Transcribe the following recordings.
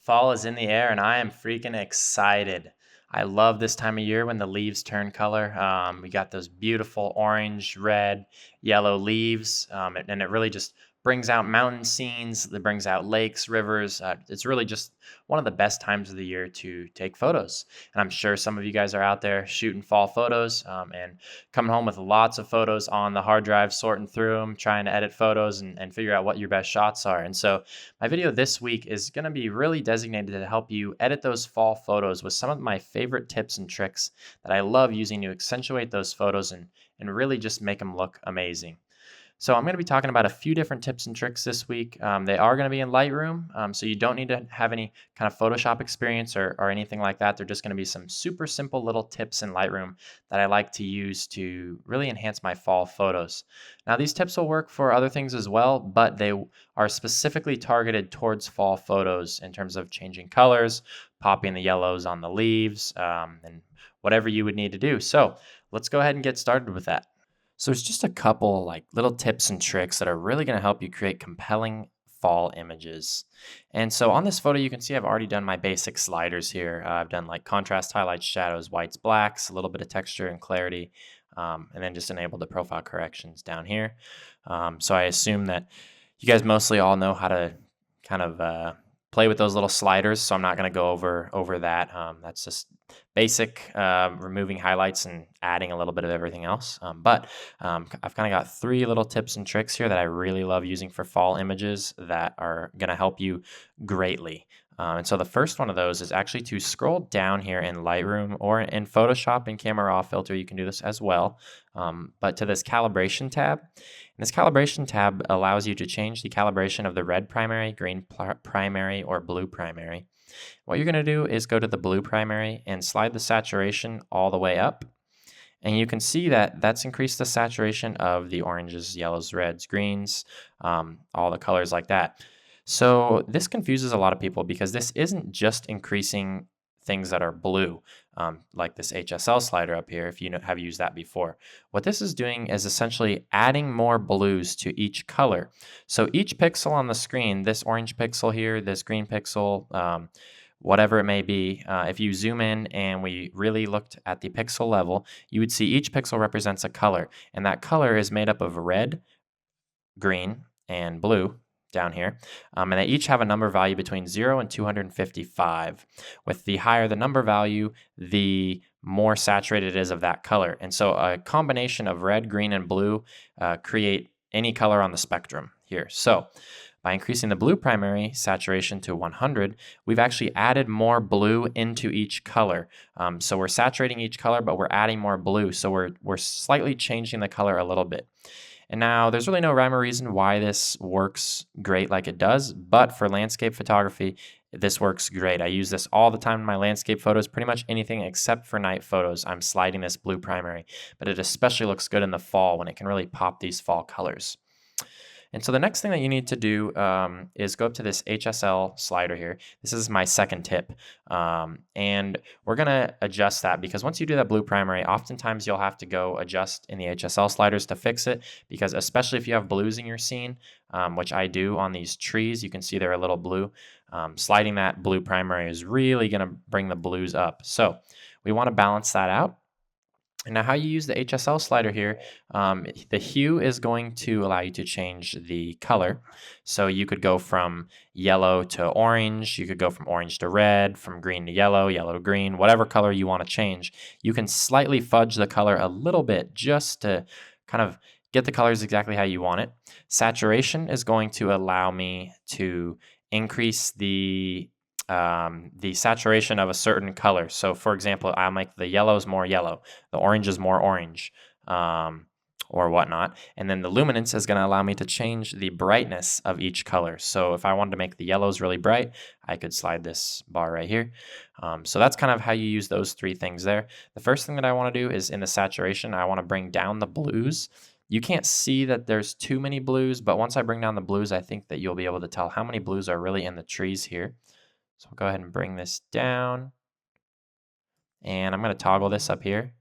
Fall is in the air and I am freaking excited. I love this time of year when the leaves turn color. We got those beautiful orange, red, yellow leaves, and it really just brings out mountain scenes. It brings out lakes, rivers. It's really just one of the best times of the year to take photos. And I'm sure some of you guys are out there shooting fall photos and coming home with lots of photos on the hard drive, sorting through them, trying to edit photos and figure out what your best shots are. And so my video this week is going to be really designated to help you edit those fall photos with some of my favorite tips and tricks that I love using to accentuate those photos and really just make them look amazing. So I'm going to be talking about a few different tips and tricks this week. They are going to be in Lightroom, so you don't need to have any kind of Photoshop experience or anything like that. They're just going to be some super simple little tips in Lightroom that I like to use to really enhance my fall photos. Now, these tips will work for other things as well, but they are specifically targeted towards fall photos in terms of changing colors, popping the yellows on the leaves, and whatever you would need to do. So let's go ahead and get started with that. So there's just a couple like little tips and tricks that are really going to help you create compelling fall images. And so on this photo, you can see I've already done my basic sliders here. I've done like contrast, highlights, shadows, whites, blacks, a little bit of texture and clarity, and then just enabled the profile corrections down here. So I assume that you guys mostly all know how to kind of play with those little sliders, so I'm not going to go over that. That's just basic, removing highlights and adding a little bit of everything else. But I've kind of got three little tips and tricks here that I really love using for fall images that are going to help you greatly. And so the first one of those is actually to scroll down here in Lightroom or in Photoshop in Camera Raw filter. You can do this as well, but to this calibration tab. And this calibration tab allows you to change the calibration of the red primary, green primary, or blue primary. What you're going to do is go to the blue primary and slide the saturation all the way up. And you can see that that's increased the saturation of the oranges, yellows, reds, greens, all the colors like that. So this confuses a lot of people because this isn't just increasing things that are blue, like this HSL slider up here, if you have used that before. What this is doing is essentially adding more blues to each color. So each pixel on the screen, this orange pixel here, this green pixel, whatever it may be, if you zoom in and we really looked at the pixel level, you would see each pixel represents a color, and that color is made up of red, green, and blue down here, and they each have a number value between 0 and 255. With the higher the number value, the more saturated it is of that color. And so a combination of red, green, and blue create any color on the spectrum here. So by increasing the blue primary saturation to 100, we've actually added more blue into each color. So we're saturating each color, but we're adding more blue. So we're slightly changing the color a little bit. And now there's really no rhyme or reason why this works great like it does, but for landscape photography, this works great. I use this all the time in my landscape photos, pretty much anything except for night photos. I'm sliding this blue primary, but it especially looks good in the fall when it can really pop these fall colors. And so the next thing that you need to do is go up to this HSL slider here. This is my second tip. And we're going to adjust that because once you do that blue primary, oftentimes you'll have to go adjust in the HSL sliders to fix it, because especially if you have blues in your scene, which I do on these trees, you can see they're a little blue. Sliding that blue primary is really going to bring the blues up. So we want to balance that out. And now how you use the HSL slider here, the hue is going to allow you to change the color. So you could go from yellow to orange, you could go from orange to red, from green to yellow, yellow to green, whatever color you want to change. You can slightly fudge the color a little bit just to kind of get the colors exactly how you want it. Saturation is going to allow me to increase the saturation of a certain color. So for example, I'll make the yellows more yellow, the orange is more orange, or whatnot. And then the luminance is going to allow me to change the brightness of each color. So if I wanted to make the yellows really bright, I could slide this bar right here. So that's kind of how you use those three things there. The first thing that I want to do is in the saturation, I want to bring down the blues. You can't see that there's too many blues, but once I bring down the blues, I think that you'll be able to tell how many blues are really in the trees here. So I'll go ahead and bring this down, and I'm going to toggle this up here.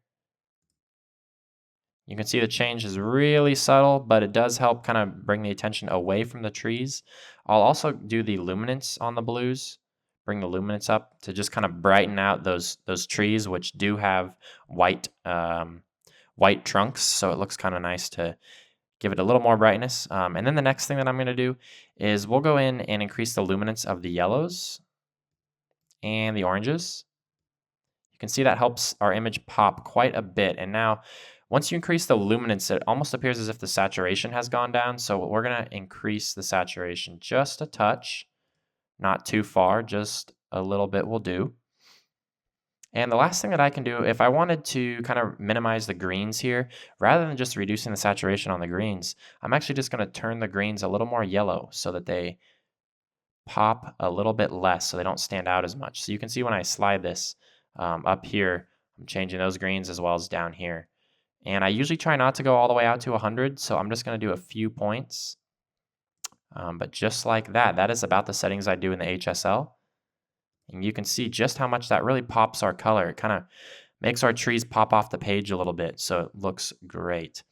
You can see the change is really subtle, but it does help kind of bring the attention away from the trees. I'll also do the luminance on the blues bring the luminance up to just kind of brighten out those trees, which do have white white trunks. So it looks kind of nice to give it a little more brightness. And then the next thing that I'm going to do is we'll go in and increase the luminance of the yellows and the oranges. You can see that helps our image pop quite a bit. And now, once you increase the luminance, it almost appears as if the saturation has gone down. So we're going to increase the saturation just a touch, not too far, just a little bit will do. And the last thing that I can do, if I wanted to kind of minimize the greens here, rather than just reducing the saturation on the greens, I'm actually just going to turn the greens a little more yellow so that they pop a little bit less, so they don't stand out as much. So you can see when I slide this up here, I'm changing those greens as well as down here. And I usually try not to go all the way out to 100, so I'm just going to do a few points. But just like that, that is about the settings I do in the HSL. And you can see just how much that really pops our color. It kind of makes our trees pop off the page a little bit, so it looks great.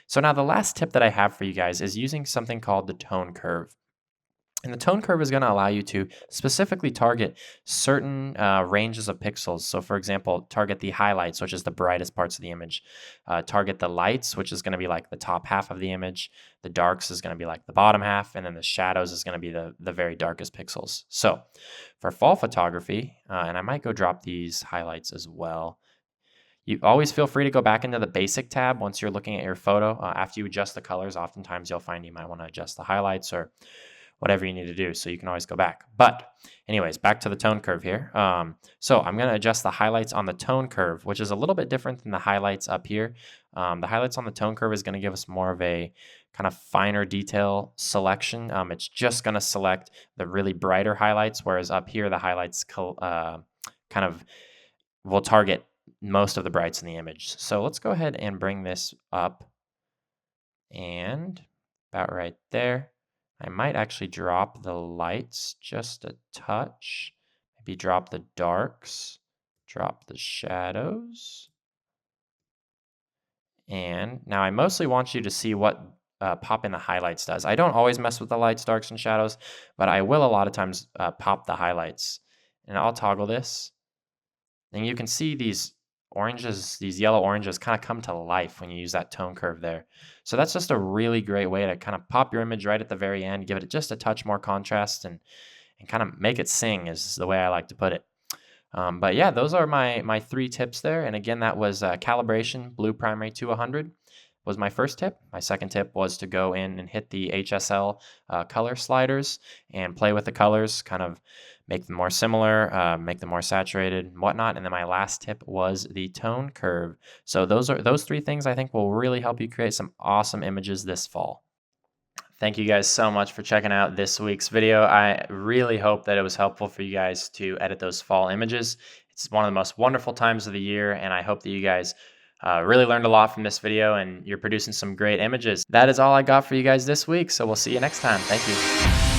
So now the last tip that I have for you guys is using something called the tone curve. And the tone curve is going to allow you to specifically target certain ranges of pixels. So for example, target the highlights, which is the brightest parts of the image. Target the lights, which is going to be like the top half of the image. The darks is going to be like the bottom half. And then the shadows is going to be the very darkest pixels. So for fall photography, and I might go drop these highlights as well. You always feel free to go back into the basic tab once you're looking at your photo. After you adjust the colors, oftentimes you'll find you might want to adjust the highlights or whatever you need to do, so you can always go back. But anyways, back to the tone curve here. So I'm going to adjust the highlights on the tone curve, which is a little bit different than the highlights up here. The highlights on the tone curve is going to give us more of a kind of finer detail selection. It's just going to select the really brighter highlights, whereas up here the highlights kind of will target most of the brights in the image. So let's go ahead and bring this up, and about right there. I might actually drop the lights just a touch, maybe drop the darks, drop the shadows. And now I mostly want you to see what pop in the highlights does. I don't always mess with the lights, darks, and shadows, but I will a lot of times pop the highlights. And I'll toggle this. And you can see these oranges, these yellow oranges kind of come to life when you use that tone curve there. So that's just a really great way to kind of pop your image right at the very end, give it just a touch more contrast and kind of make it sing is the way I like to put it. But yeah, those are my 3 tips there. And again, that was calibration, blue primary to 100 was my first tip. My second tip was to go in and hit the HSL color sliders and play with the colors, kind of make them more similar, make them more saturated and whatnot. And then my last tip was the tone curve. So those 3 things I think will really help you create some awesome images this fall. Thank you guys so much for checking out this week's video. I really hope that it was helpful for you guys to edit those fall images. It's one of the most wonderful times of the year, and I hope that you guys really learned a lot from this video and you're producing some great images. That is all I got for you guys this week, so we'll see you next time. Thank you.